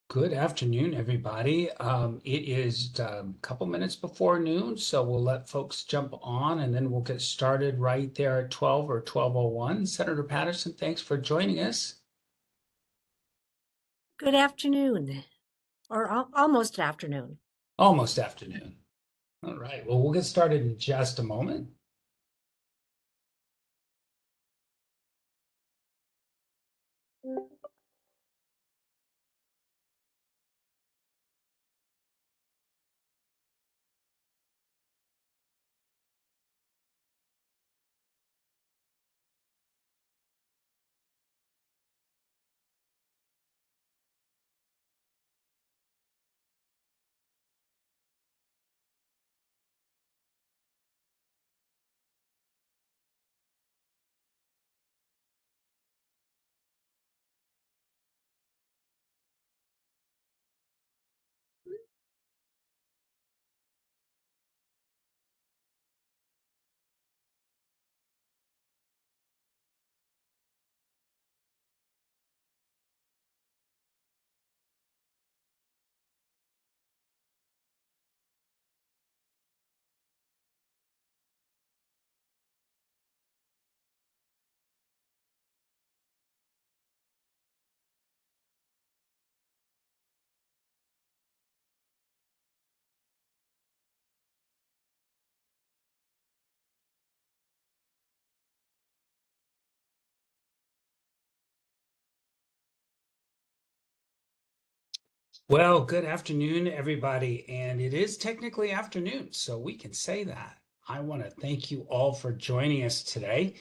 Good afternoon, everybody. It is a couple minutes before noon, so we'll let folks jump on and then we'll get started right there at 12 or 12:01. Senator Patterson, thanks for joining us. Good afternoon, or almost afternoon. Almost afternoon. All right, well, we'll get started in just a moment. Well, good afternoon, everybody. And it is technically afternoon, so we can say that. I want to thank you all for joining us today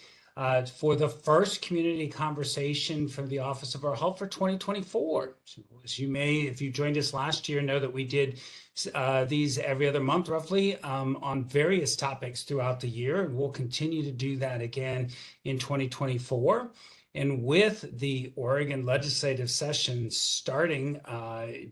for the first community conversation from the Office of Our Health for 2024. So as you may, if you joined us last year, know that we did these every other month, roughly, on various topics throughout the year. And we'll continue to do that again in 2024. And with the Oregon legislative session starting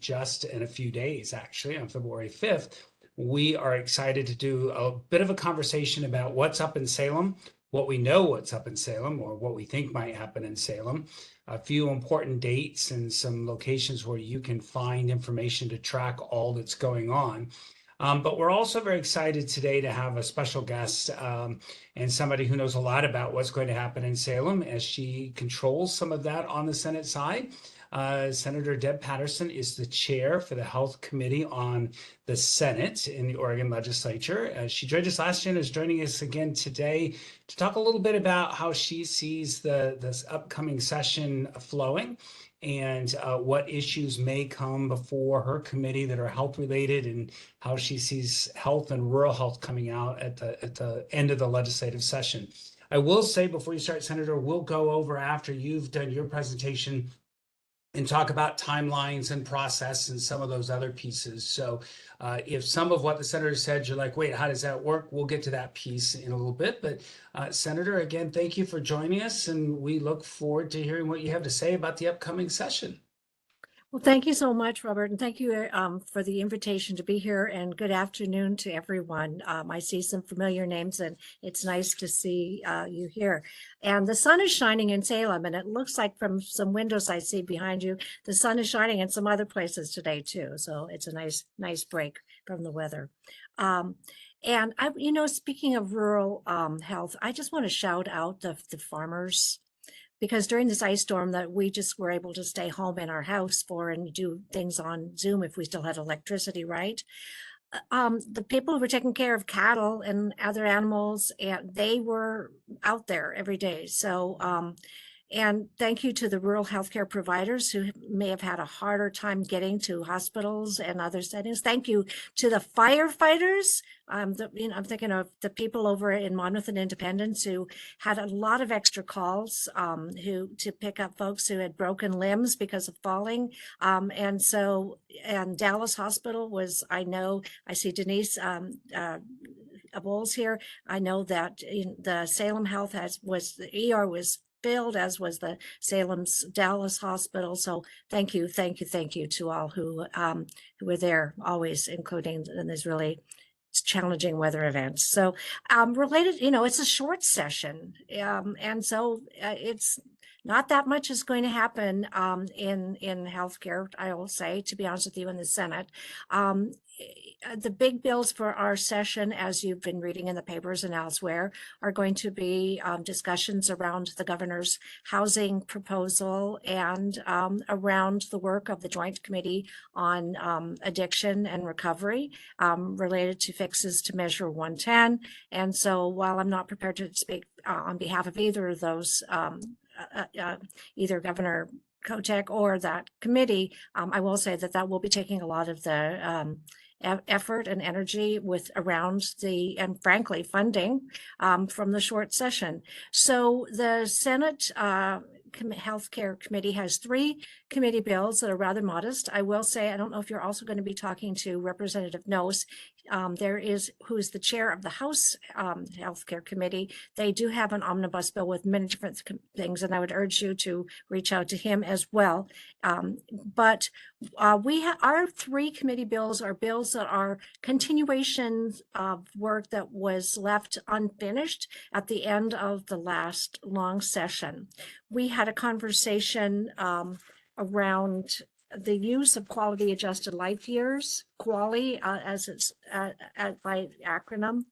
just in a few days, actually, on February 5th, we are excited to do a bit of a conversation about what's up in Salem, what we know what's up in Salem, or what we think might happen in Salem, a few important dates and some locations where you can find information to track all that's going on. But we're also very excited today to have a special guest and somebody who knows a lot about what's going to happen in Salem as she controls some of that on the Senate side. Senator Deb Patterson is the chair for the Health Committee on the Senate in the Oregon Legislature. She joined us last year and is joining us again today to talk a little bit about how she sees this upcoming session flowing and what issues may come before her committee that are health related and how she sees health and rural health coming out at the end of the legislative session. I will say before you start, Senator, we'll go over after you've done your presentation and talk about timelines and process and some of those other pieces. So if some of what the senator said, you're like, wait, how does that work? We'll get to that piece in a little bit. But Senator, again, thank you for joining us. And we look forward to hearing what you have to say about the upcoming session. Well, thank you so much, Robert, and thank you for the invitation to be here, and good afternoon to everyone. I see some familiar names, and it's nice to see you here. And the sun is shining in Salem, and it looks like from some windows I see behind you, the sun is shining in some other places today too. So it's a nice break from the weather. And speaking of rural health, I just want to shout out the farmers, because during this ice storm that we just were able to stay home in our house for and do things on Zoom if we still had electricity, right? The people who were taking care of cattle and other animals, and they were out there every day. So, and thank you to the rural healthcare providers who may have had a harder time getting to hospitals and other settings. Thank you to the firefighters. I'm thinking of the people over in Monmouth and Independence who had a lot of extra calls to pick up folks who had broken limbs because of falling. And Dallas Hospital was, I see Denise Bowles here. I know that the Salem Health the ER was filled, as was the Salem's Dallas Hospital. So thank you to all who were there always, including in these really challenging weather events. So related, it's a short session. And so it's not that much is going to happen in healthcare, I will say, to be honest with you, in the Senate. The big bills for our session, as you've been reading in the papers and elsewhere, are going to be discussions around the governor's housing proposal and around the work of the Joint Committee on Addiction and Recovery related to fixes to Measure 110. And so while I'm not prepared to speak on behalf of either of those, either Governor Kotek or that committee, I will say that that will be taking a lot of the effort and energy with around the, and frankly, funding from the short session. So the Senate Healthcare Committee has 3 committee bills that are rather modest. I will say, I don't know if you're also going to be talking to Representative Nose. There is, who is the chair of the House Healthcare Committee. They do have an omnibus bill with many different things, and I would urge you to reach out to him as well. But our 3 committee bills are bills that are continuations of work that was left unfinished at the end of the last long session. We had a conversation around the use of quality adjusted life years, QALY, as it's by acronym,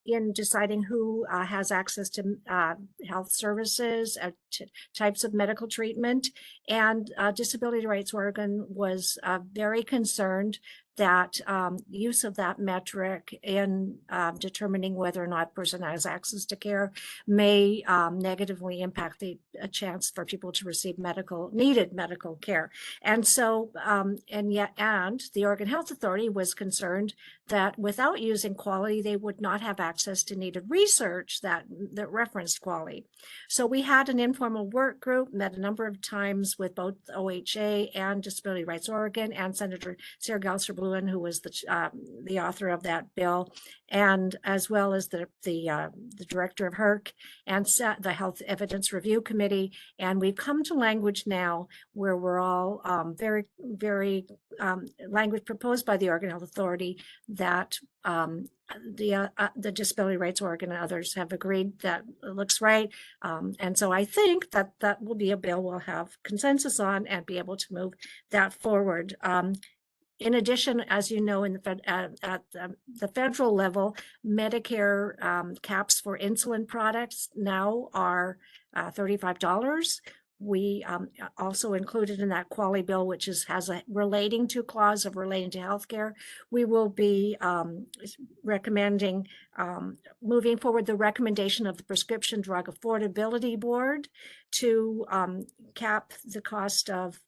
in deciding who has access to health services, types of medical treatment. And Disability Rights Oregon was very concerned that use of that metric in determining whether or not a person has access to care may negatively impact the chance for people to receive needed medical care. And so, and the Oregon Health Authority was concerned that without using QALY, they would not have access to needed research that referenced QALY. So we had an informal work group, met a number of times with both OHA and Disability Rights Oregon and Senator Sarah Gelser-Bluen, who was the author of that bill, and as well as the director of HERC and the Health Evidence Review Committee. And we've come to language now where we're all very language proposed by the Oregon Health Authority that the Disability Rights Oregon and others have agreed that it looks right. And so I think that that will be a bill we'll have consensus on and be able to move that forward. In addition, as you know, at the federal level, Medicare caps for insulin products now are $35. We also included in that QALY bill, which has a relating to clause of relating to healthcare. We will be recommending moving forward the recommendation of the Prescription Drug Affordability Board to cap the cost of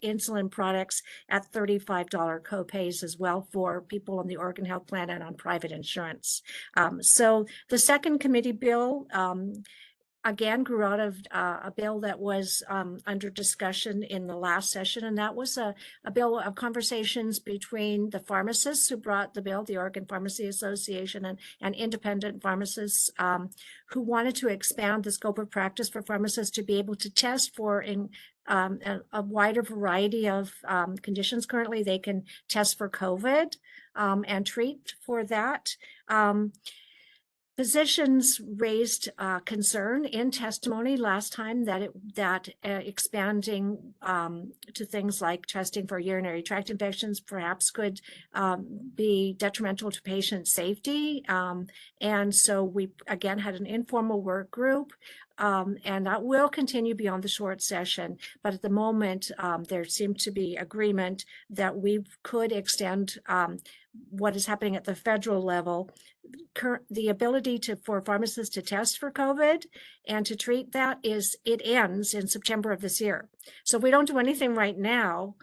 insulin products at $35 copays as well for people on the Oregon Health Plan and on private insurance. So the second committee bill again grew out of a bill that was under discussion in the last session, and that was a bill of conversations between the pharmacists who brought the bill, the Oregon Pharmacy Association, and independent pharmacists who wanted to expand the scope of practice for pharmacists to be able to test for a wider variety of conditions. Currently, they can test for COVID and treat for that. Physicians raised concern in testimony last time that expanding to things like testing for urinary tract infections perhaps could be detrimental to patient safety. And so we again had an informal work group. And that will continue beyond the short session. But at the moment, there seemed to be agreement that we could extend what is happening at the federal level, the ability for pharmacists to test for COVID and to treat that it ends in September of this year. So if we don't do anything right now,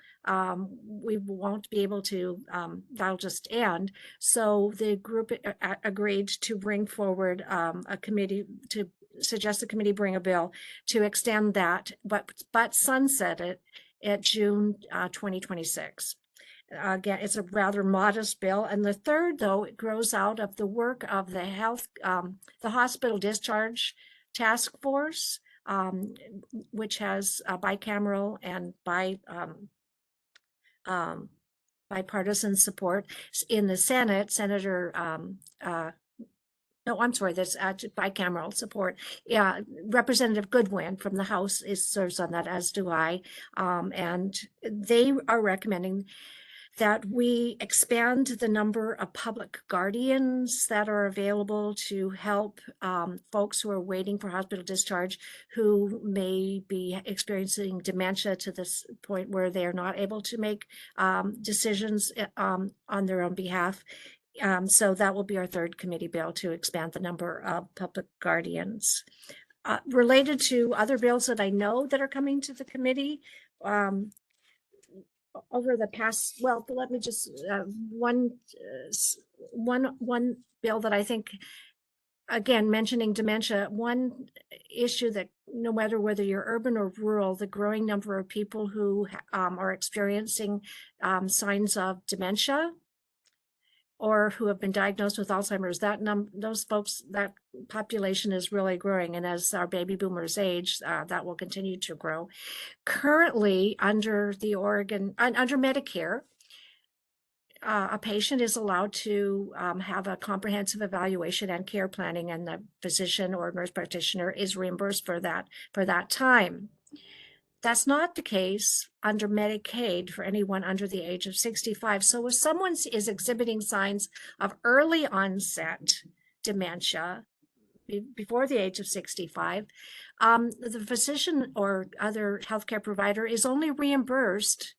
we won't be able to, that'll just end. So the group agreed to bring forward a committee to suggest the committee bring a bill to extend that, but sunset it at June 2026. Again, it's a rather modest bill. And the third, though, it grows out of the work of the hospital discharge task force, which has bicameral and bipartisan support. In the Senate, Senator No, I'm sorry, that's bicameral support. Yeah, Representative Goodwin from the House serves on that, as do I. And they are recommending that we expand the number of public guardians that are available to help folks who are waiting for hospital discharge, who may be experiencing dementia to this point where they are not able to make decisions on their own behalf. So that will be our third committee bill, to expand the number of public guardians. Related to other bills that I know that are coming to the committee, over the past, well, let me just, one bill that I think, again, mentioning dementia, one issue that no matter whether you're urban or rural, the growing number of people who are experiencing signs of dementia or who have been diagnosed with Alzheimer's, those folks, that population is really growing. And as our baby boomers age, that will continue to grow. Currently, under Medicare, a patient is allowed to have a comprehensive evaluation and care planning, and the physician or nurse practitioner is reimbursed for that time. That's not the case under Medicaid for anyone under the age of 65. So if someone is exhibiting signs of early onset dementia before the age of 65, the physician or other healthcare provider is only reimbursed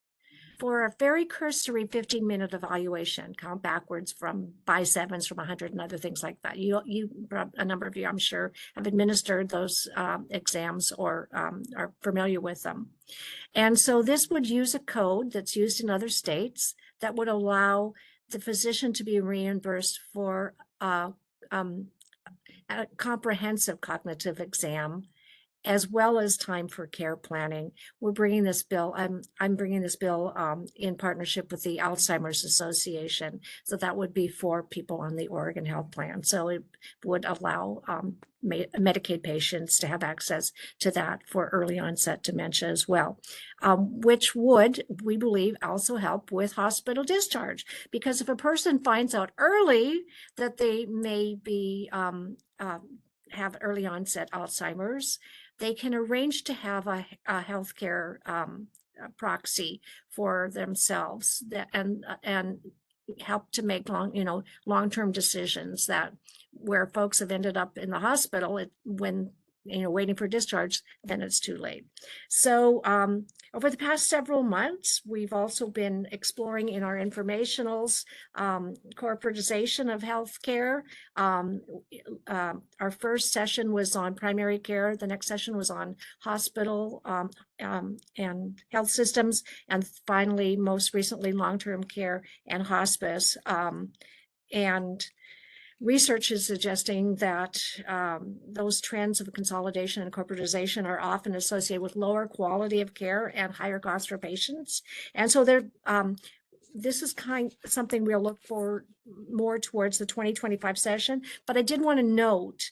for a very cursory 15-minute evaluation, count backwards from by sevens from 100 and other things like that. A number of you, I'm sure, have administered those exams or are familiar with them. And so this would use a code that's used in other states that would allow the physician to be reimbursed for a comprehensive cognitive exam, as well as time for care planning. We're bringing this bill, I'm bringing this bill in partnership with the Alzheimer's Association. So that would be for people on the Oregon Health Plan. So it would allow Medicaid patients to have access to that for early onset dementia as well, which would, we believe, also help with hospital discharge. Because if a person finds out early that they may be have early onset Alzheimer's, they can arrange to have a healthcare proxy for themselves and help to make long-term decisions that where folks have ended up in the hospital when waiting for discharge, then it's too late. So over the past several months, we've also been exploring in our informationals corporatization of healthcare. Our first session was on primary care. The next session was on hospital and health systems. And finally, most recently, long-term care and hospice. And research is suggesting that those trends of consolidation and corporatization are often associated with lower quality of care and higher costs for patients. And so this is something we'll look for more towards the 2025 session. But I did want to note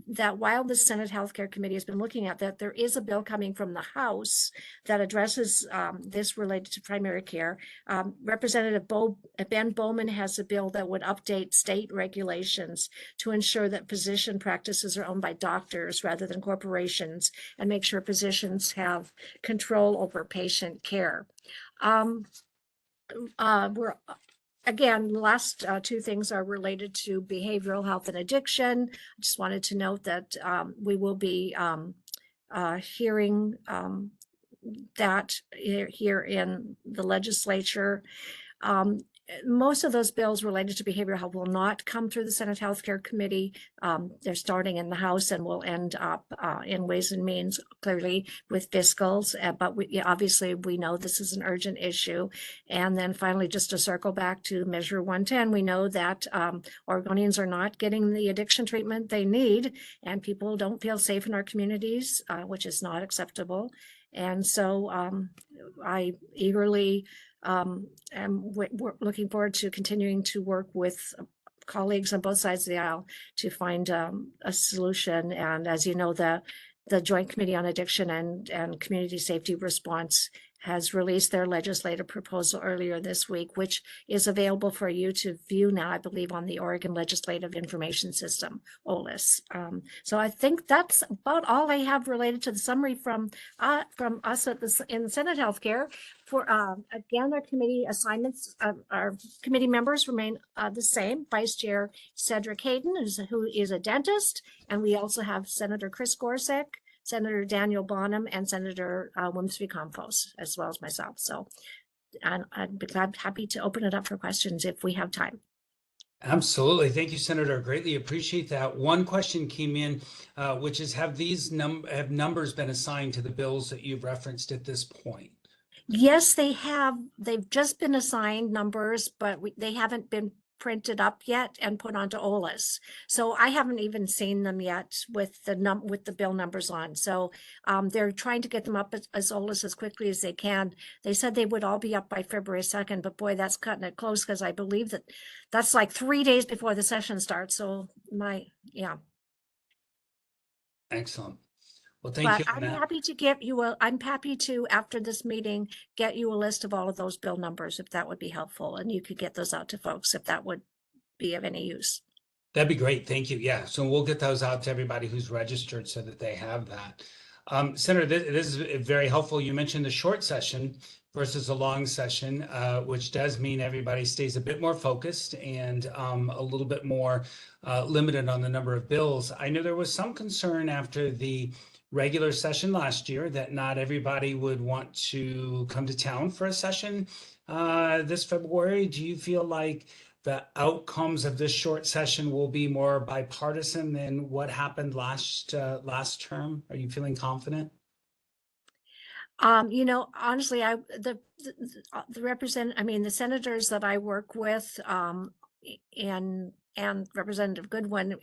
that while the Senate Healthcare Committee has been looking at that, there is a bill coming from the House that addresses this related to primary care. Representative Ben Bowman has a bill that would update state regulations to ensure that physician practices are owned by doctors rather than corporations, and make sure physicians have control over patient care. Again, the last two things are related to behavioral health and addiction. I just wanted to note that we will be hearing that here in the legislature. Most of those bills related to behavioral health will not come through the Senate Healthcare Committee. They're starting in the House and will end up in Ways and Means, clearly with fiscals. But obviously, we know this is an urgent issue. And then finally, just to circle back to Measure 110, we know that Oregonians are not getting the addiction treatment they need, and people don't feel safe in our communities, which is not acceptable. And so I eagerly we're looking forward to continuing to work with colleagues on both sides of the aisle to find a solution. And as you know, the Joint Committee on Addiction and Community Safety Response has released their legislative proposal earlier this week, which is available for you to view now, I believe, on the Oregon Legislative Information System, OLIS. So I think that's about all I have related to the summary from us in Senate Healthcare. For again, our committee assignments, our committee members remain the same. Vice Chair Cedric Hayden, who is a dentist, and we also have Senator Chris Gorsuch, Senator Daniel Bonham, and Senator Wimsby Campos, as well as myself. So I'd be happy to open it up for questions if we have time. Absolutely. Thank you, Senator. Greatly appreciate that. One question came in, which is, have these numbers been assigned to the bills that you've referenced at this point? Yes, they have. They've just been assigned numbers, but they haven't been printed up yet and put onto OLIS. So I haven't even seen them yet with the bill numbers on. So they're trying to get them up as OLIS as quickly as they can. They said they would all be up by February 2nd, but boy, that's cutting it close, because I believe that's like 3 days before the session starts. So Excellent. Well, thank you. I'm happy to I'm happy to, after this meeting, get you a list of all of those bill numbers, if that would be helpful, and you could get those out to folks if that would be of any use. That'd be great. Thank you. Yeah. So we'll get those out to everybody who's registered so that they have that. Senator, this is very helpful. You mentioned the short session versus a long session, which does mean everybody stays a bit more focused and a little bit more limited on the number of bills. I know there was some concern after the regular session last year that not everybody would want to come to town for a session this February. Do you feel like the outcomes of this short session will be more bipartisan than what happened last term? Are you feeling confident? Honestly, the senators that I work with, and Representative Goodwin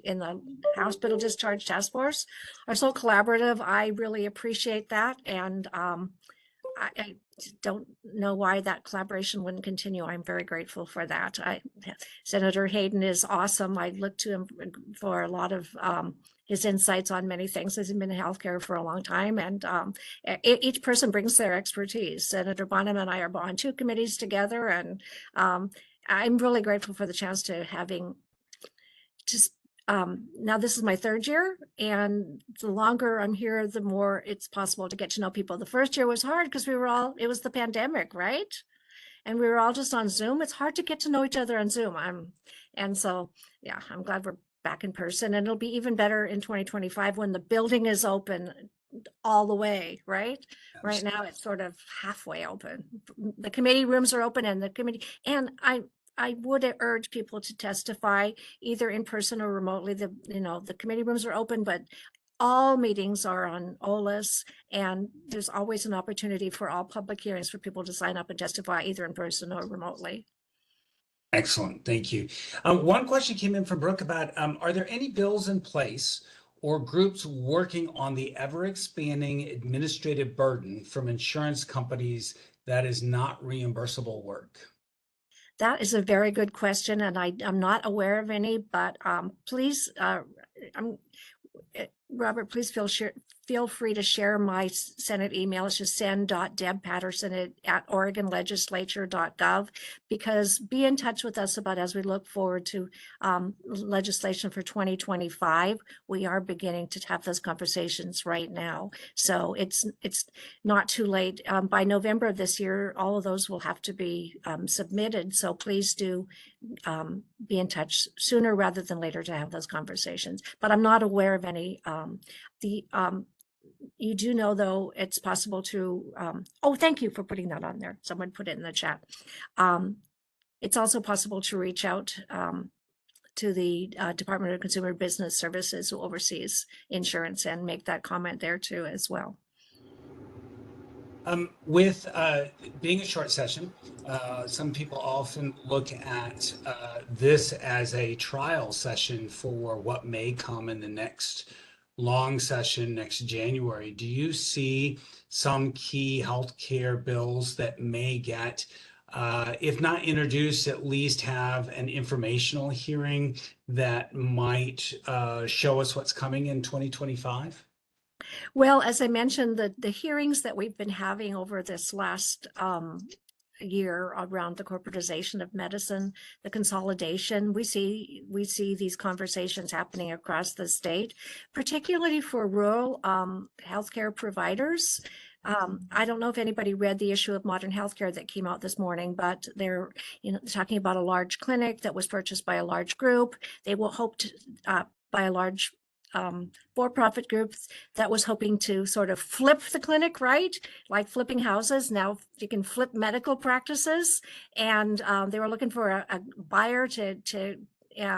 in the Hospital Discharge Task Force are so collaborative. I really appreciate that, and I don't know why that collaboration wouldn't continue. I'm very grateful for that. Senator Hayden is awesome. I look to him for a lot of his insights on many things. He's been in healthcare for a long time, and each person brings their expertise. Senator Bonham and I are on 2 committees together, and I'm really grateful for the chance to now this is my 3rd year, and the longer I'm here, the more it's possible to get to know people. The first year was hard because it was the pandemic, right? And we were all just on Zoom. It's hard to get to know each other on Zoom. I'm glad we're back in person, and it'll be even better in 2025 when the building is open all the way, right? Absolutely. Right now it's sort of halfway open. The committee rooms are open, and I would urge people to testify either in person or remotely. The committee rooms are open, but all meetings are on OLIS, and there's always an opportunity for all public hearings for people to sign up and testify either in person or remotely. Excellent. Thank you. One question came in from Brooke about, are there any bills in place or groups working on the ever-expanding administrative burden from insurance companies that is not reimbursable work? That is a very good question, and I'm not aware of any, but please, Robert, please feel free to share my Senate email. It's just sen.debpatterson@oregonlegislature.gov, because be in touch with us about, as we look forward to legislation for 2025. We are beginning to have those conversations right now. So it's not too late. By November of this year, all of those will have to be submitted. So please do be in touch sooner rather than later to have those conversations. But I'm not aware of any. You do know, though, it's possible to, thank you for putting that on there. Someone put it in the chat. It's also possible to reach out to the Department of Consumer Business Services, who oversees insurance, and make that comment there too as well. With being a short session, some people often look at this as a trial session for what may come in the next long session next January. Do you see some key healthcare bills that may get, if not introduced, at least have an informational hearing that might show us what's coming in 2025? Well, as I mentioned, the hearings that we've been having over this last year around the corporatization of medicine, the consolidation, we see these conversations happening across the state, particularly for rural healthcare providers. I don't know if anybody read the issue of modern healthcare that came out this morning, but they're talking about a large clinic that was purchased by a large group. They will hope to by a large for-profit group that was hoping to sort of flip the clinic, right? Like flipping houses. Now you can flip medical practices, and they were looking for a buyer to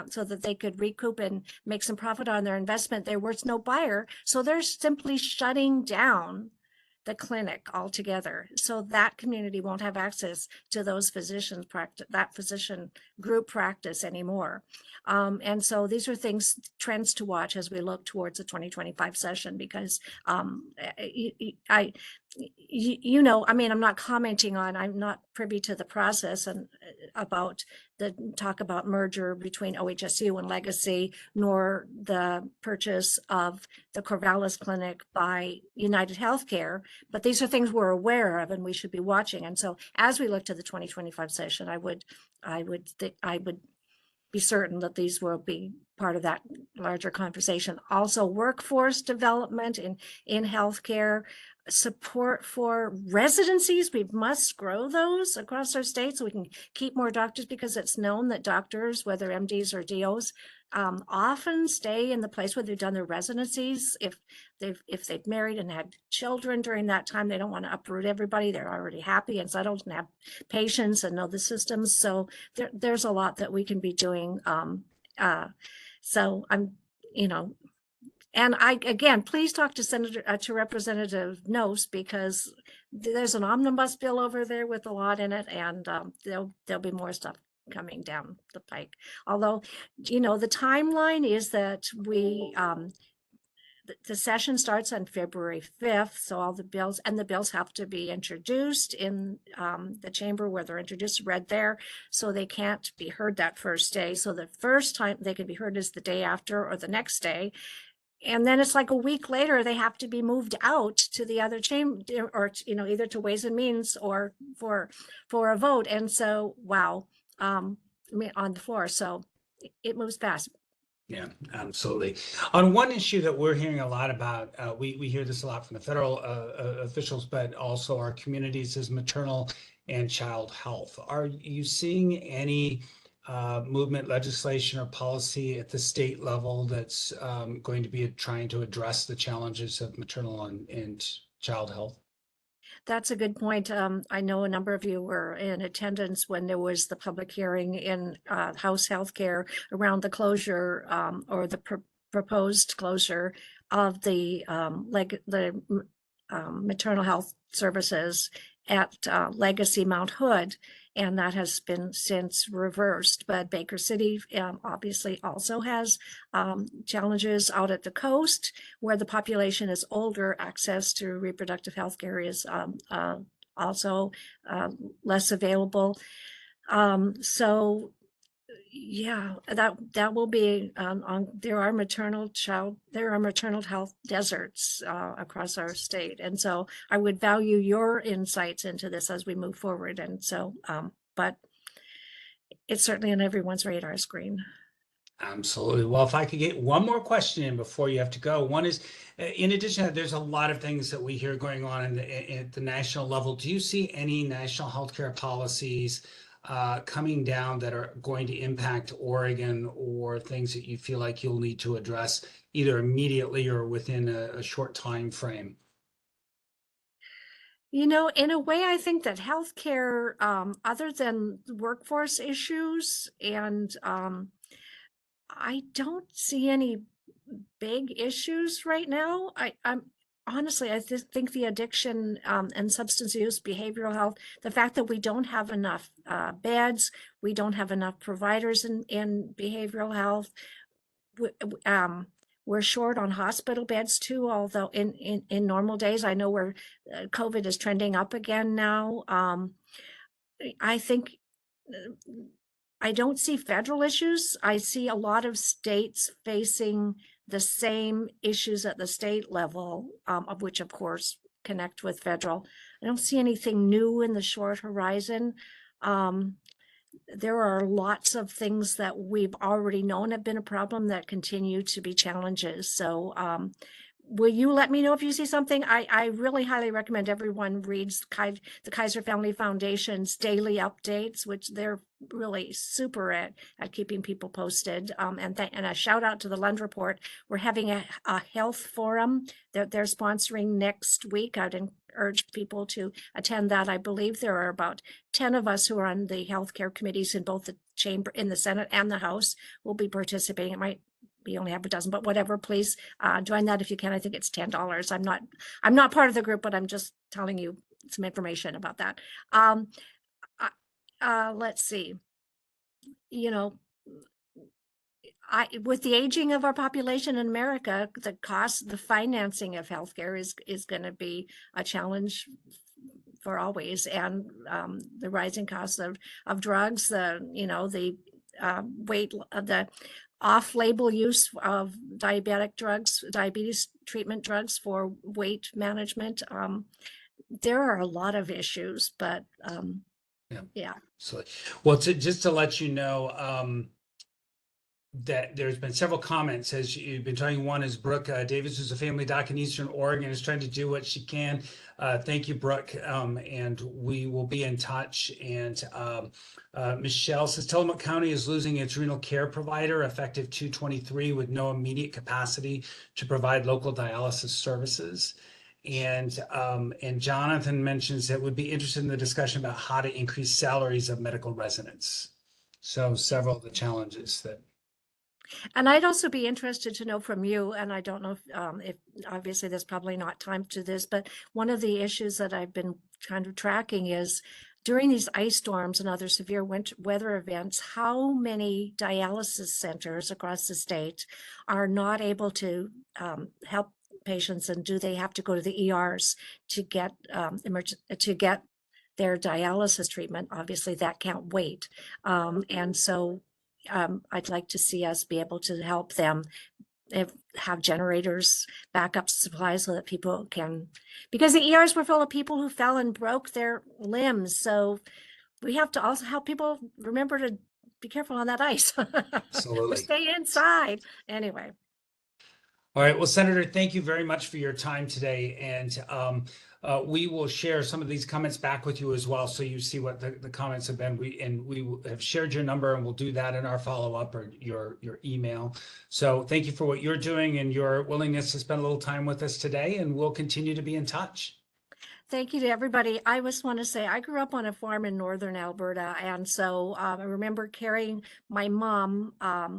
so that they could recoup and make some profit on their investment. There was no buyer, so they're simply shutting down the clinic altogether. So that community won't have access to those physicians practice, that physician group practice anymore. And so these are trends to watch as we look towards the 2025 session, because I mean, I'm not commenting on, I'm not privy to the process and about the talk about merger between OHSU and Legacy, nor the purchase of the Corvallis Clinic by United Healthcare. But these are things we're aware of and we should be watching. And so as we look to the 2025 session, I would be certain that these will be part of that larger conversation. Also, workforce development in healthcare, support for residencies. We must grow those across our state so we can keep more doctors, because it's known that doctors, whether MDs or DOs, often stay in the place where they've done their residencies. If they've married and had children during that time, they don't want to uproot everybody. They're already happy and settled and have patients and know the systems. So there's a lot that we can be doing. So I'm, and again, please talk to Representative Nose, because there's an omnibus bill over there with a lot in it, and there'll be more stuff coming down the pike. Although, the timeline is that the session starts on February 5th, so all the bills have to be introduced in the chamber where they're introduced, read there, so they can't be heard that first day. So the first time they can be heard is the day after or the next day. And then it's like a week later, they have to be moved out to the other chamber, or, either to Ways and Means or for a vote. And so, wow, on the floor. So it moves fast. Yeah, absolutely. On one issue that we're hearing a lot about, we hear this a lot from the federal officials, but also our communities, is maternal and child health. Are you seeing any movement, legislation, or policy at the state level that's going to be trying to address the challenges of maternal and child health? That's a good point. I know a number of you were in attendance when there was the public hearing in House Healthcare around the closure or the proposed closure of the maternal health services at Legacy Mount Hood, and that has been since reversed. But Baker City obviously also has challenges out at the coast, where the population is older. Access to reproductive health care is also less available. So yeah, that will be there are maternal health deserts across our state. And so I would value your insights into this as we move forward. And so, but it's certainly on everyone's radar screen. Absolutely. Well, if I could get one more question in before you have to go. One is, in addition to that, there's a lot of things that we hear going on at the national level. Do you see any national healthcare policies coming down that are going to impact Oregon, or things that you feel like you'll need to address either immediately or within a short time frame? In a way, I think that healthcare, other than workforce issues, and I don't see any big issues right now. I'm honestly, I think the addiction and substance use, behavioral health, the fact that we don't have enough beds, we don't have enough providers in behavioral health. We're short on hospital beds too, although in normal days, I know where COVID is trending up again now. I think I don't see federal issues. I see a lot of states facing the same issues at the state level, of which, of course, connect with federal. I don't see anything new in the short horizon. There are lots of things that we've already known have been a problem that continue to be challenges. So will you let me know if you see something? I really highly recommend everyone reads the Kaiser Family Foundation's daily updates, which they're really super at keeping people posted. And a shout out to the Lund Report. We're having a health forum that they're sponsoring next week. I'd urge people to attend that. I believe there are about 10 of us who are on the healthcare committees in both the chamber, in the Senate and the House, will be participating. It might be only half a dozen, but whatever, please join that if you can. I think it's $10. I'm not part of the group, but I'm just telling you some information about that. Let's see. You know, with the aging of our population in America, the financing of healthcare is going to be a challenge for always, and the rising costs of drugs, the off-label use of diabetes treatment drugs for weight management. There are a lot of issues, but yeah. So, well, just to let you know, that there's been several comments as you've been talking. One is Brooke Davis, who's a family doc in Eastern Oregon, is trying to do what she can. Thank you, Brooke. And we will be in touch. And Michelle says Tillamook County is losing its renal care provider effective 2/23 with no immediate capacity to provide local dialysis services. And Jonathan mentions that would be interested in the discussion about how to increase salaries of medical residents. So several of the challenges that. And I'd also be interested to know from you, and I don't know if obviously there's probably not time to this, but one of the issues that I've been kind of tracking is during these ice storms and other severe weather events, how many dialysis centers across the state are not able to help patients, and do they have to go to the ERs to get their dialysis treatment? Obviously, that can't wait, and so I'd like to see us be able to help them have generators, backup supplies, so that people can, because the ERs were full of people who fell and broke their limbs. So we have to also help people remember to be careful on that ice. Absolutely. Or stay inside. Anyway. All right. Well, Senator, thank you very much for your time today. And we will share some of these comments back with you as well, so you see what the comments have been. We have shared your number, and we'll do that in our follow-up or your email. So thank you for what you're doing and your willingness to spend a little time with us today, and we'll continue to be in touch. Thank you to everybody. I just want to say I grew up on a farm in northern Alberta, and so I remember carrying my mom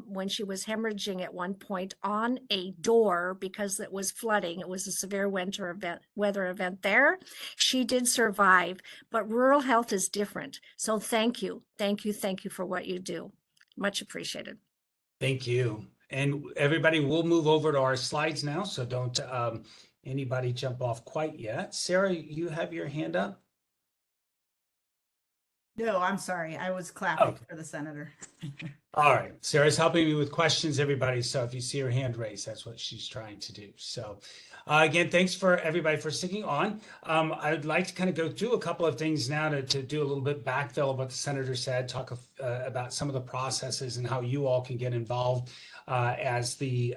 when she was hemorrhaging at one point on a door because it was flooding. It was a severe weather event there. She did survive, but rural health is different. So thank you for what you do. Much appreciated. Thank you. And everybody, we'll move over to our slides now, so don't anybody jump off quite yet. Sarah, you have your hand up? No, I'm sorry. I was clapping for the senator. All right. Sarah's helping me with questions, everybody. So if you see her hand raised, that's what she's trying to do. So again, thanks for everybody for sticking on. I'd like to kind of go through a couple of things now to do a little bit backfill of what the senator said, talk about some of the processes and how you all can get involved as the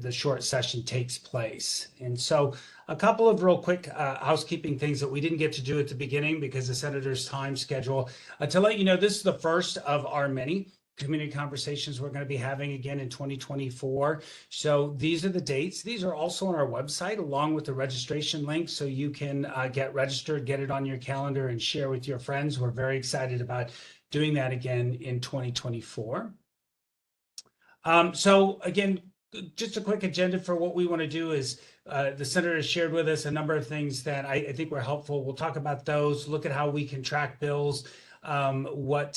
short session takes place. And so a couple of real quick housekeeping things that we didn't get to do at the beginning because the senator's time schedule. To let you know, this is the first of our many community conversations we're going to be having again in 2024. So these are the dates. These are also on our website along with the registration link, so you can get registered, get it on your calendar, and share with your friends. We're very excited about doing that again in 2024. So again, just a quick agenda for what we want to do is the senator has shared with us a number of things that I think were helpful. We'll talk about those, look at how we can track bills, what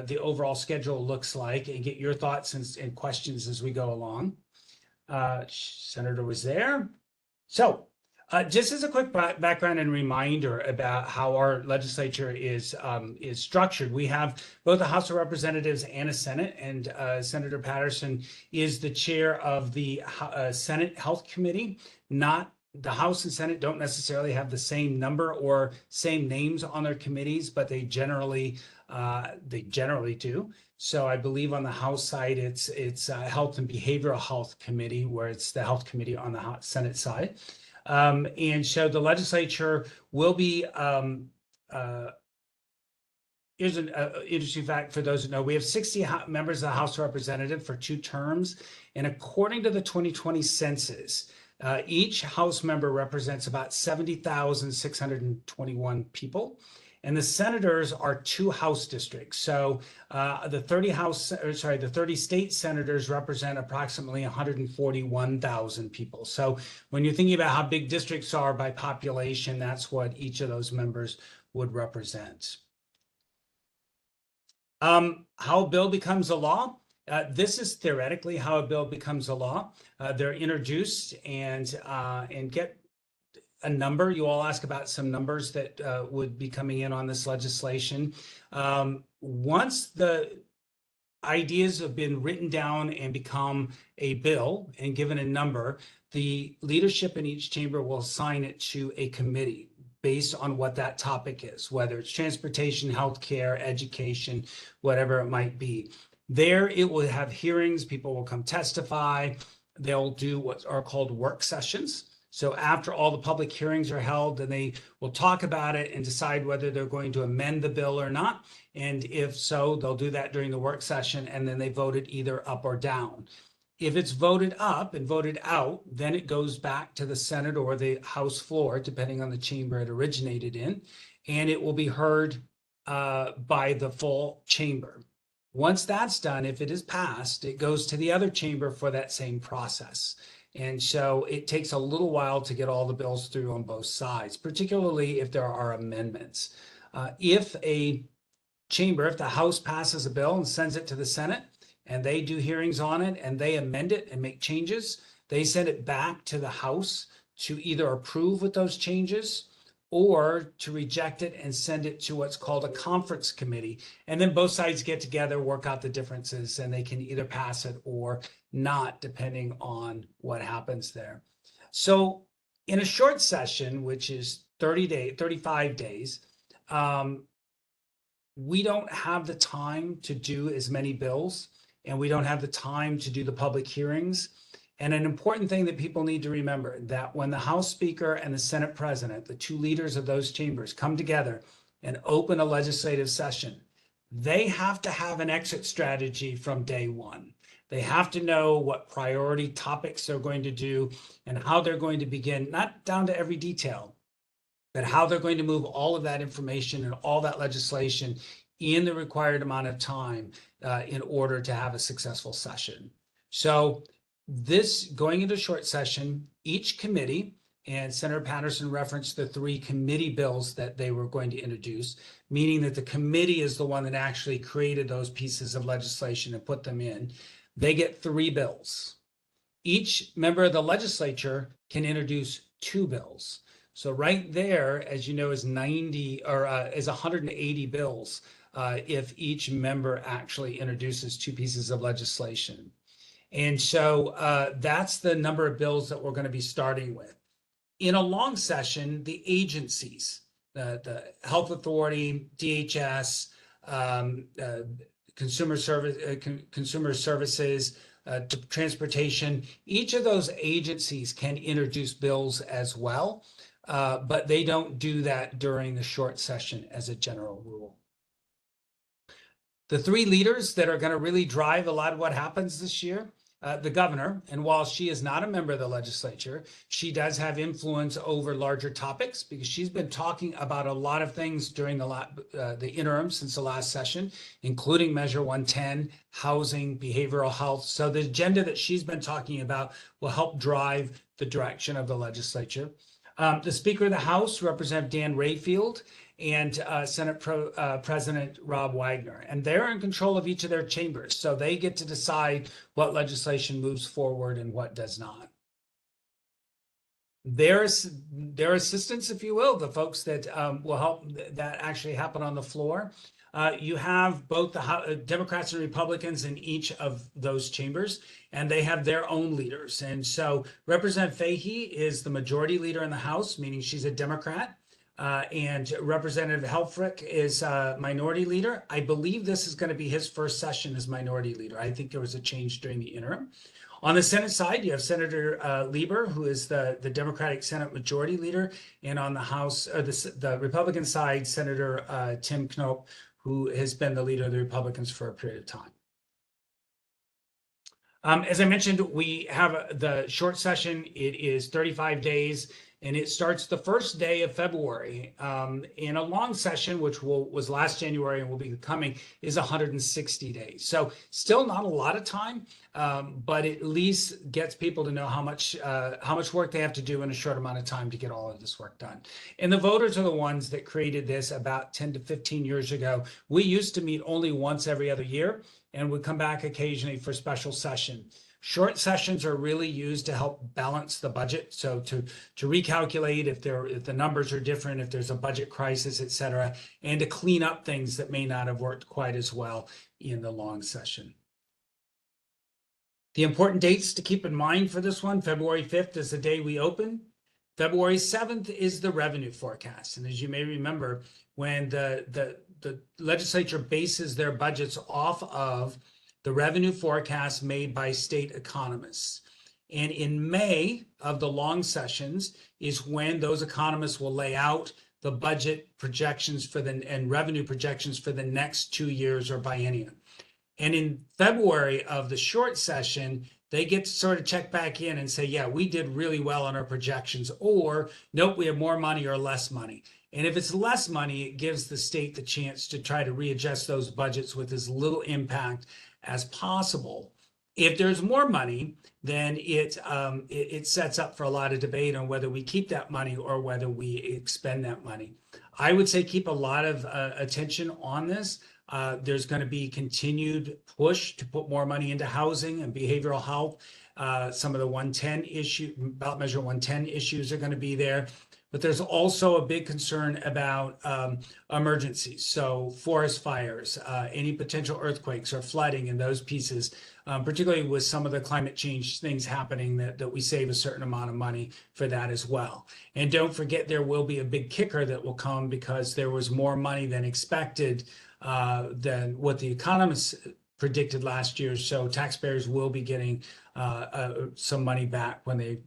the overall schedule looks like, and get your thoughts and questions as we go along. Senator was there. So Just as a quick background and reminder about how our legislature is structured, we have both a House of Representatives and a Senate, and Senator Patterson is the chair of the Senate Health Committee. Not the House and Senate don't necessarily have the same number or same names on their committees, but they generally do. So I believe on the House side, it's Health and Behavioral Health Committee, where it's the Health Committee on the Senate side. And so the legislature will be, here's an interesting fact for those who know, we have 60 members of the House of Representatives for 2 terms. And according to the 2020 census, each House member represents about 70,621 people. And the senators are 2 House districts. So the 30 state senators represent approximately 141,000 people. So when you're thinking about how big districts are by population, that's what each of those members would represent. How a bill becomes a law. This is theoretically how a bill becomes a law. They're introduced and get a number. You all ask about some numbers that would be coming in on this legislation. Once the ideas have been written down and become a bill and given a number, the leadership in each chamber will assign it to a committee based on what that topic is, whether it's transportation, healthcare, education, whatever it might be. There, it will have hearings. People will come testify. They'll do what are called work sessions. So after all the public hearings are held, then they will talk about it and decide whether they're going to amend the bill or not. And if so, they'll do that during the work session, and then they vote it either up or down. If it's voted up and voted out, then it goes back to the Senate or the House floor, depending on the chamber it originated in, and it will be heard by the full chamber. Once that's done, if it is passed, it goes to the other chamber for that same process. And so it takes a little while to get all the bills through on both sides, particularly if there are amendments. If the House passes a bill and sends it to the Senate, and they do hearings on it and they amend it and make changes, they send it back to the House to either approve with those changes or to reject it and send it to what's called a conference committee. And then both sides get together, work out the differences, and they can either pass it or not, depending on what happens there. So in a short session, which is 35 days, we don't have the time to do as many bills, and we don't have the time to do the public hearings. And an important thing that people need to remember, that when the House Speaker and the Senate President, the 2 leaders of those chambers, come together and open a legislative session, they have to have an exit strategy from day one. They have to know what priority topics they're going to do and how they're going to begin, not down to every detail, but how they're going to move all of that information and all that legislation in the required amount of time in order to have a successful session. So this going into short session, each committee, and Senator Patterson referenced the 3 committee bills that they were going to introduce, meaning that the committee is the one that actually created those pieces of legislation and put them in. They get 3 bills. Each member of the legislature can introduce 2 bills. So right there, as you know, is 180 bills if each member actually introduces 2 pieces of legislation. And so that's the number of bills that we're going to be starting with. In a long session, the agencies, the Health Authority, DHS, Consumer Services, Transportation, each of those agencies can introduce bills as well, but they don't do that during the short session as a general rule. The 3 leaders that are going to really drive a lot of what happens this year, the governor, and while she is not a member of the legislature, she does have influence over larger topics because she's been talking about a lot of things during the interim since the last session, including Measure 110, housing, behavioral health. So the agenda that she's been talking about will help drive the direction of the legislature. The Speaker of the House, Representative Dan Rayfield, and Senate President Rob Wagner. And they're in control of each of their chambers, so they get to decide what legislation moves forward and what does not. their assistants, if you will, the folks that will help that actually happen on the floor. You have both the Democrats and Republicans in each of those chambers, and they have their own leaders. And so Representative Fahey is the majority leader in the House, meaning she's a Democrat. And Representative Helfrich is minority leader. I believe this is going to be his first session as minority leader. I think there was a change during the interim. On the Senate side, you have Senator Lieber, who is the Democratic Senate Majority Leader, and on the House, the Republican side, Senator Tim Knopp, who has been the leader of the Republicans for a period of time. As I mentioned, we have the short session. It is 35 days, and it starts the first day of February. In a long session, which was last January and will be coming, is 160 days. So still not a lot of time, but at least gets people to know how much work they have to do in a short amount of time to get all of this work done. And the voters are the ones that created this about 10 to 15 years ago. We used to meet only once every other year, and would come back occasionally for special session. Short sessions are really used to help balance the budget. So to recalculate if the numbers are different, if there's a budget crisis, et cetera, and to clean up things that may not have worked quite as well in the long session. The important dates to keep in mind for this one: February 5th is the day we open. February 7th is the revenue forecast. And as you may remember, when the legislature bases their budgets off of the revenue forecast made by state economists. And in May of the long sessions is when those economists will lay out the budget projections and revenue projections for the next 2 years or biennium. And in February of the short session, they get to sort of check back in and say, yeah, we did really well on our projections, or nope, we have more money or less money. And if it's less money, it gives the state the chance to try to readjust those budgets with as little impact as possible. If there's more money, then it sets up for a lot of debate on whether we keep that money or whether we expend that money. I would say keep a lot of attention on this. There's going to be continued push to put more money into housing and behavioral health. Some of the 110 ballot measure 110 issues are going to be there. But there's also a big concern about emergencies. So forest fires, any potential earthquakes or flooding in those pieces, particularly with some of the climate change things happening, that we save a certain amount of money for that as well. And don't forget, there will be a big kicker that will come because there was more money than expected than what the economists predicted last year. So taxpayers will be getting some money back when they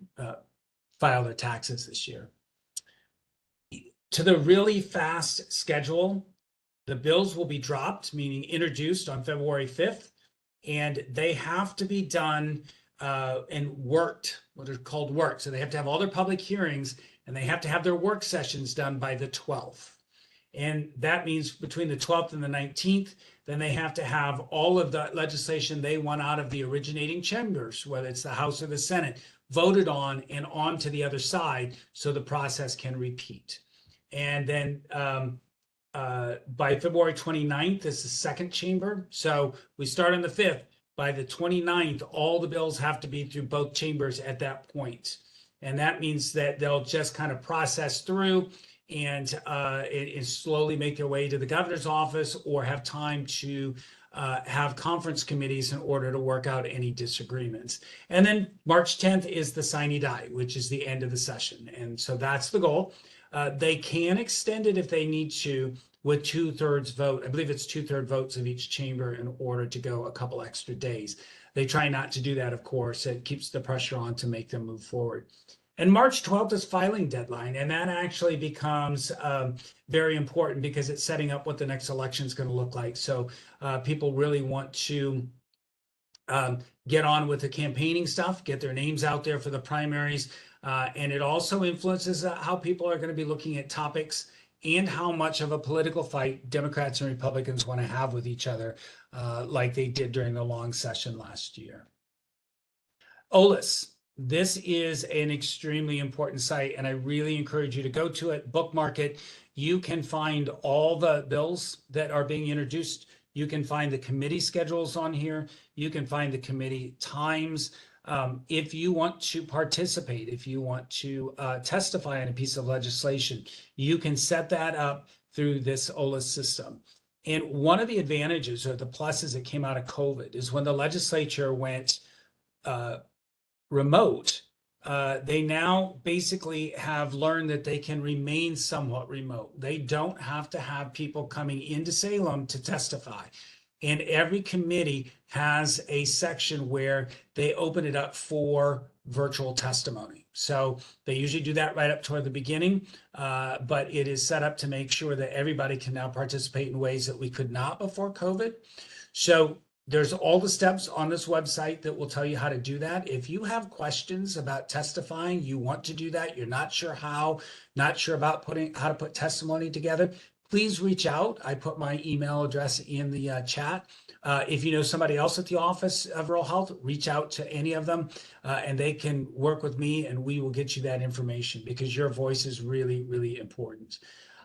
file their taxes this year. To the really fast schedule, the bills will be dropped, meaning introduced on February 5th, and they have to be done and worked, what are called work. So they have to have all their public hearings, and they have to have their work sessions done by the 12th. And that means between the 12th and the 19th, then they have to have all of the legislation they want out of the originating chambers, whether it's the House or the Senate, voted on and on to the other side so the process can repeat. And then by February 29th is the second chamber. So we start on the 5th. By the 29th, all the bills have to be through both chambers at that point. And that means that they'll just kind of process through and slowly make their way to the governor's office or have time to have conference committees in order to work out any disagreements. And then March 10th is the sine die, which is the end of the session. And so that's the goal. They can extend it if they need to with 2/3 vote. I believe it's 2/3 votes of each chamber in order to go a couple extra days. They try not to do that, of course. It keeps the pressure on to make them move forward. And March 12th is filing deadline, and that actually becomes very important because it's setting up what the next election is going to look like. So people really want to get on with the campaigning stuff, get their names out there for the primaries. And it also influences how people are going to be looking at topics and how much of a political fight Democrats and Republicans want to have with each other, like they did during the long session last year. OLS. This is an extremely important site, and I really encourage you to go to it, bookmark it. You can find all the bills that are being introduced. You can find the committee schedules on here. You can find the committee times. If you want to participate, if you want to testify on a piece of legislation, you can set that up through this OLA system. And one of the advantages or the pluses that came out of COVID is when the legislature went remote, they now basically have learned that they can remain somewhat remote. They don't have to have people coming into Salem to testify. And every committee has a section where they open it up for virtual testimony. So they usually do that right up toward the beginning, but it is set up to make sure that everybody can now participate in ways that we could not before COVID. So there's all the steps on this website that will tell you how to do that. If you have questions about testifying, you want to do that, you're not sure how, not sure about how to put testimony together, please reach out. I put my email address in the chat. If you know somebody else at the Office of Rural Health, reach out to any of them and they can work with me and we will get you that information because your voice is really, really important.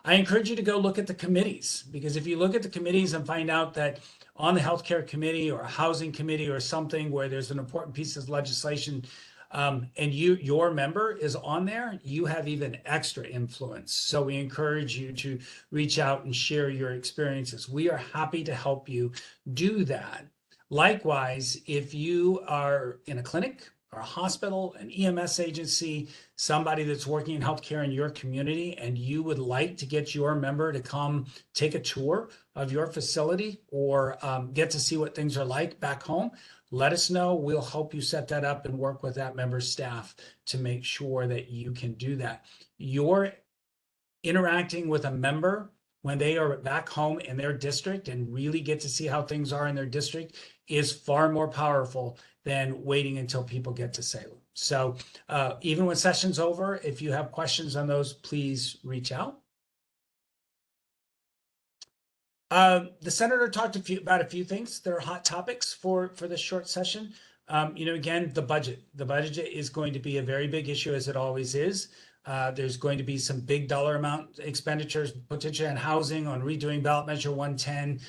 I encourage you to go look at the committees because if you look at the committees and find out that on the healthcare committee or a housing committee or something where there's an important piece of legislation and your member is on there, you have even extra influence. So we encourage you to reach out and share your experiences. We are happy to help you do that. Likewise, if you are in a clinic or a hospital, an EMS agency, somebody that's working in healthcare in your community, and you would like to get your member to come take a tour of your facility or get to see what things are like back home, let us know. We'll help you set that up and work with that member's staff to make sure that you can do that. You're interacting with a member when they are back home in their district and really get to see how things are in their district is far more powerful than waiting until people get to Salem. So even when session's over, if you have questions on those, please reach out. The senator talked about a few things that are hot topics for this short session. Again, the budget. The budget is going to be a very big issue as it always is. There's going to be some big dollar amount expenditures, potentially on housing, on redoing ballot measure 110,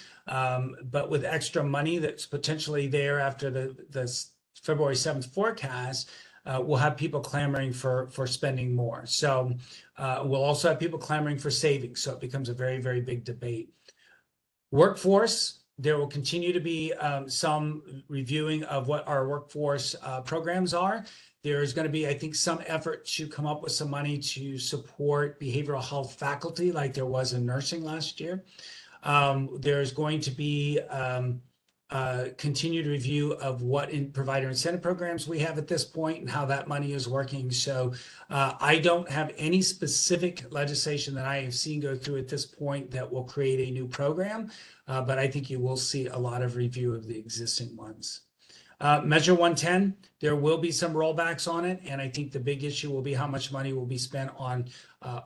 but with extra money that's potentially there after the February 7th forecast, we'll have people clamoring for spending more. So we'll also have people clamoring for savings. So it becomes a very, very big debate. Workforce, there will continue to be some reviewing of what our workforce programs are. There is going to be, I think, some effort to come up with some money to support behavioral health faculty like there was in nursing last year. There's going to be continued review of what provider incentive programs we have at this point and how that money is working. So I don't have any specific legislation that I have seen go through at this point that will create a new program, but I think you will see a lot of review of the existing ones. Measure 110, there will be some rollbacks on it, and I think the big issue will be how much money will be spent on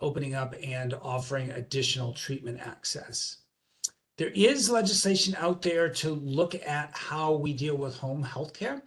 opening up and offering additional treatment access. There is legislation out there to look at how we deal with home health care,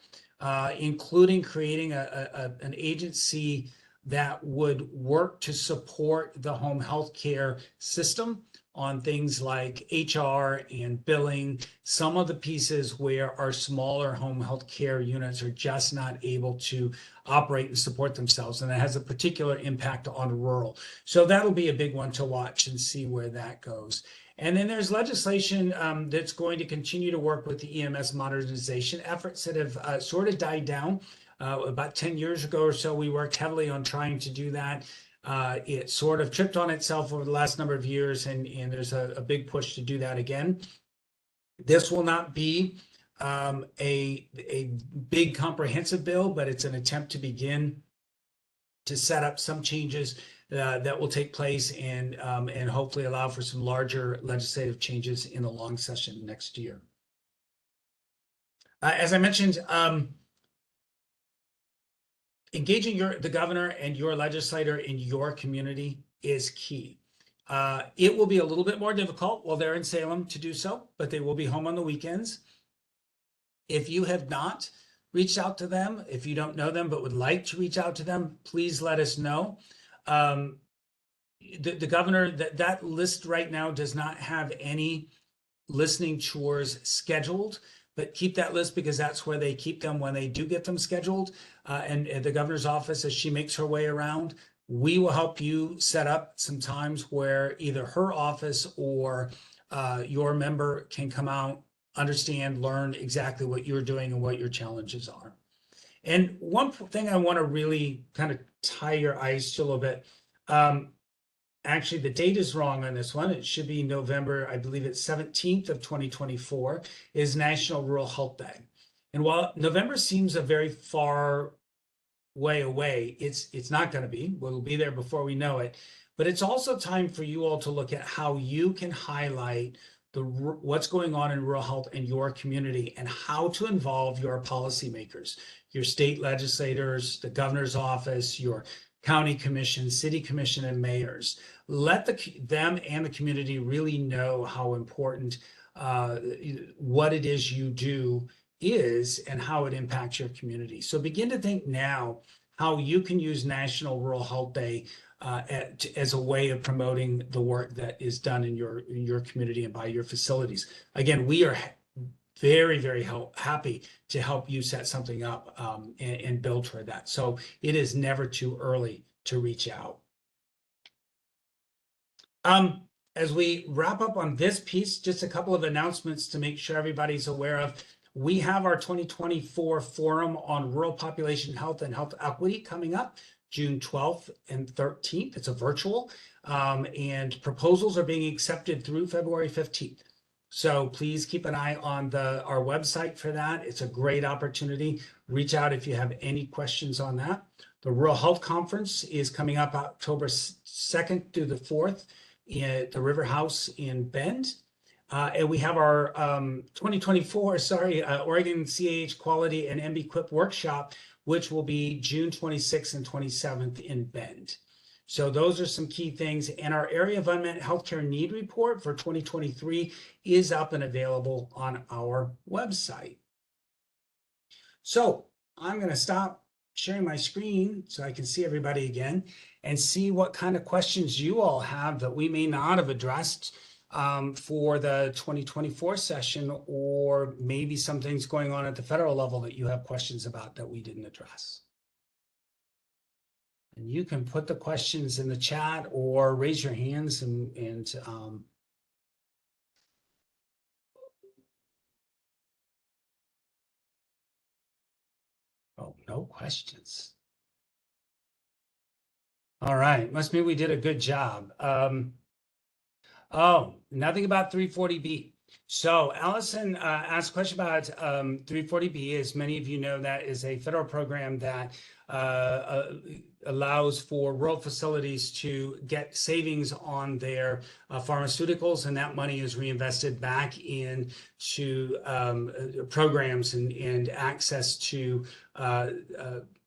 including creating an agency that would work to support the home health care system on things like HR and billing, some of the pieces where our smaller home health care units are just not able to operate and support themselves. And that has a particular impact on rural. So that'll be a big one to watch and see where that goes. And then there's legislation that's going to continue to work with the EMS modernization efforts that have sort of died down. About 10 years ago or so, we worked heavily on trying to do that. It sort of tripped on itself over the last number of years, and there's a big push to do that again. This will not be a big comprehensive bill, but it's an attempt to begin to set up some changes that will take place and hopefully allow for some larger legislative changes in the long session next year. As I mentioned, engaging the governor and your legislator in your community is key. It will be a little bit more difficult while they're in Salem to do so, but they will be home on the weekends. If you have not reached out to them, if you don't know them but would like to reach out to them, please let us know. The governor, that list right now does not have any listening tours scheduled, but keep that list because that's where they keep them when they do get them scheduled. And the governor's office, as she makes her way around, we will help you set up some times where either her office or your member can come out, understand, learn exactly what you're doing and what your challenges are. And one thing I want to really kind of tie your eyes to a little bit. Actually, the date is wrong on this one. It should be November, I believe it's 17th of 2024 is National Rural Health Day. And while November seems a very far way away, it's not going to be. We'll be there before we know it. But it's also time for you all to look at how you can highlight what's going on in rural health in your community and how to involve your policymakers, your state legislators, the governor's office, your county commission, city commission, and mayors. Let them and the community really know how important what it is you do is and how it impacts your community. So begin to think now how you can use National Rural Health Day as a way of promoting the work that is done in your community and by your facilities. Again, we are very, very happy to help you set something up and build toward that. So it is never too early to reach out. As we wrap up on this piece, just a couple of announcements to make sure everybody's aware of. We have our 2024 Forum on Rural Population Health and Health Equity coming up June 12th and 13th. It's a virtual, and proposals are being accepted through February 15th. So please keep an eye on our website for that. It's a great opportunity. Reach out if you have any questions on that. The Rural Health Conference is coming up October 2nd through the 4th at the River House in Bend. And we have our 2024, Oregon CAH Quality and MB-Quip Workshop, which will be June 26th and 27th in Bend. So those are some key things. And our Area of Unmet Healthcare Need Report for 2023 is up and available on our website. So I'm going to stop sharing my screen so I can see everybody again and see what kind of questions you all have that we may not have addressed for the 2024 session, or maybe some things going on at the federal level that you have questions about that we didn't address. And you can put the questions in the chat or raise your hands and oh, no questions. All right, must mean we did a good job. Oh, nothing about 340B. So Allison asked a question about 340B. As many of you know, that is a federal program that allows for rural facilities to get savings on their pharmaceuticals, and that money is reinvested back into programs and access to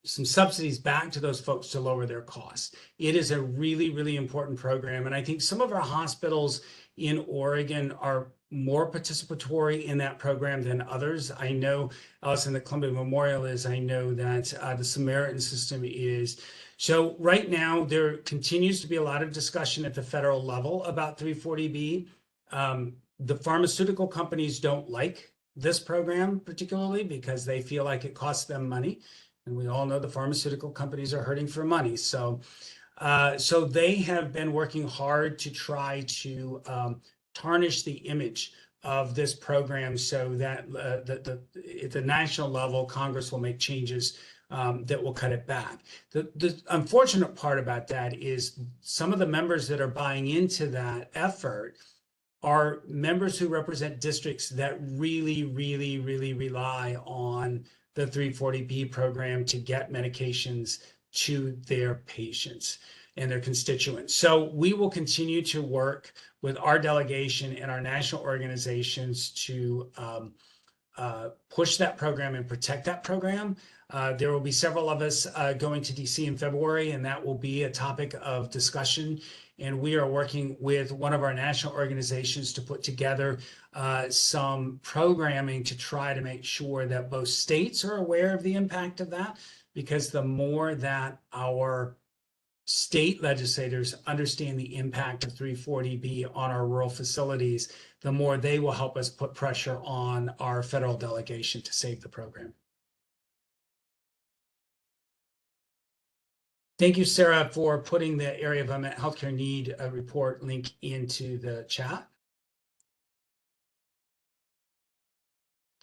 some subsidies back to those folks to lower their costs. It is a really, really important program. And I think some of our hospitals in Oregon are more participatory in that program than others. I know, Allison, that Columbia Memorial is. I know that the Samaritan system is. So right now, there continues to be a lot of discussion at the federal level about 340B. The pharmaceutical companies don't like this program particularly because they feel like it costs them money. And we all know the pharmaceutical companies are hurting for money. So they have been working hard to try to tarnish the image of this program so that at the national level, Congress will make changes that will cut it back. The unfortunate part about that is some of the members that are buying into that effort are members who represent districts that really, really, really rely on the 340B program to get medications to their patients and their constituents. So we will continue to work with our delegation and our national organizations to push that program and protect that program. There will be several of us going to DC in February, and that will be a topic of discussion. And we are working with one of our national organizations to put together some programming to try to make sure that both states are aware of the impact of that, because the more that our state legislators understand the impact of 340B on our rural facilities, the more they will help us put pressure on our federal delegation to save the program. Thank you, Sarah, for putting the area of unmet healthcare need report link into the chat.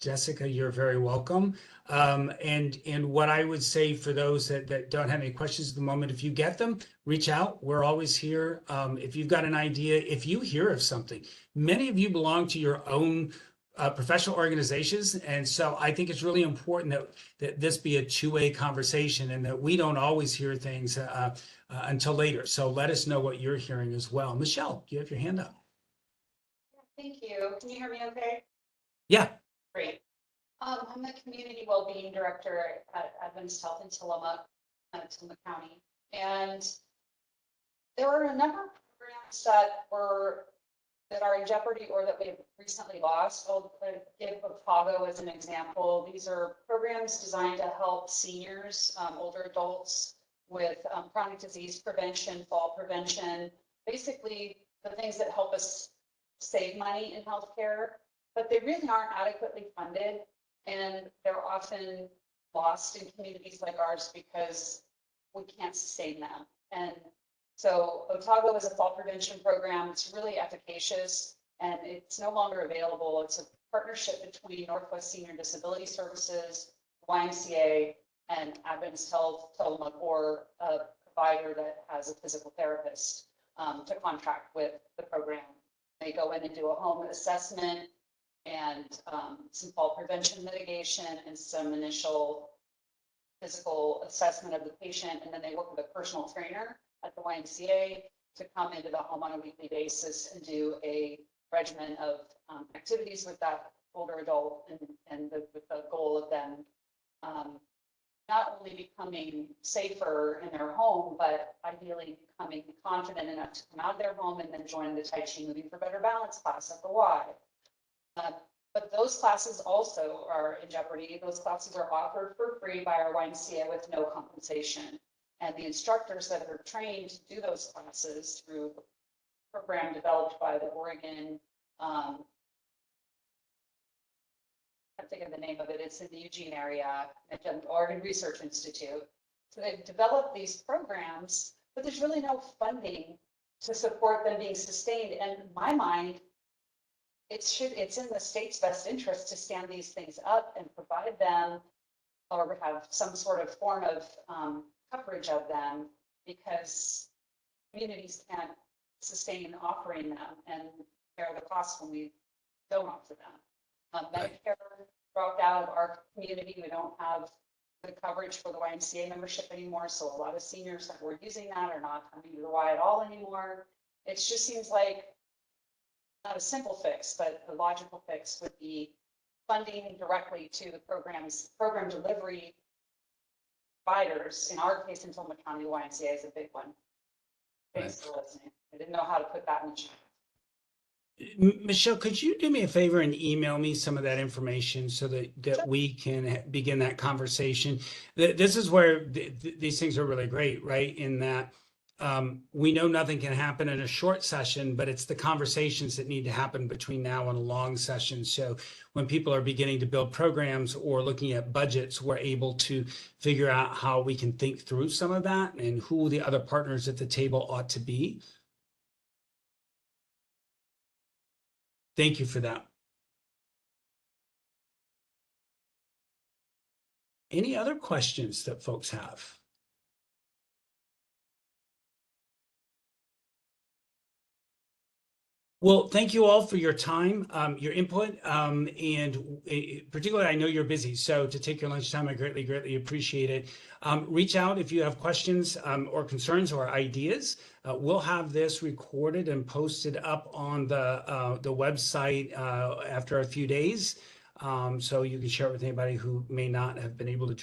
Jessica, you're very welcome. And what I would say for those that don't have any questions at the moment, if you get them, reach out. We're always here. If you've got an idea, if you hear of something, many of you belong to your own professional organizations. And so I think it's really important that this be a two-way conversation and that we don't always hear things until later. So let us know what you're hearing as well. Michelle, you have your hand up. Thank you. Can you hear me okay? Yeah. Great. I'm the Community Wellbeing Director at Adventist Health in Tillamook County. And there are a number of programs that are in jeopardy or that we have recently lost. I'll give Pago as an example. These are programs designed to help seniors, older adults with chronic disease prevention, fall prevention, basically the things that help us save money in healthcare, but they really aren't adequately funded, and they're often lost in communities like ours because we can't sustain them. And so Otago is a fall prevention program. It's really efficacious, and it's no longer available. It's a partnership between Northwest Senior Disability Services, YMCA, and Adventist Health Tillamook, or a provider that has a physical therapist to contract with the program. They go in and do a home assessment and some fall prevention mitigation and some initial physical assessment of the patient. And then they work with a personal trainer at the YMCA to come into the home on a weekly basis and do a regimen of activities with that older adult, and with the goal of them not only becoming safer in their home, but ideally becoming confident enough to come out of their home and then join the Tai Chi Moving for Better Balance class at the Y. But those classes also are in jeopardy. Those classes are offered for free by our YMCA with no compensation. And the instructors that are trained to do those classes through the program developed by the Oregon, I can't think of the name of it, it's in the Eugene area, at the Oregon Research Institute. So they've developed these programs, but there's really no funding to support them being sustained. And in my mind, it's in the state's best interest to stand these things up and provide them, or have some sort of form of coverage of them, because communities can't sustain offering them and bear the costs when we don't offer them. Medicare dropped out of our community. We don't have the coverage for the YMCA membership anymore. So a lot of seniors that were using that are not coming to the Y at all anymore. It just seems like not a simple fix, but the logical fix would be funding directly to the program delivery providers. In our case, in Tillamook County, YMCA is a big one. Thanks for listening. I didn't know how to put that in the chat. Michelle, could you do me a favor and email me some of that information so that Sure. we can begin that conversation? This is where these things are really great, right? In that we know nothing can happen in a short session, but it's the conversations that need to happen between now and a long session. So when people are beginning to build programs or looking at budgets, we're able to figure out how we can think through some of that and who the other partners at the table ought to be. Thank you for that. Any other questions that folks have? Well, thank you all for your time, your input, and particularly, I know you're busy, so to take your lunchtime, I greatly appreciate it. Reach out if you have questions or concerns or ideas. We'll have this recorded and posted up on the website after a few days, so you can share it with anybody who may not have been able to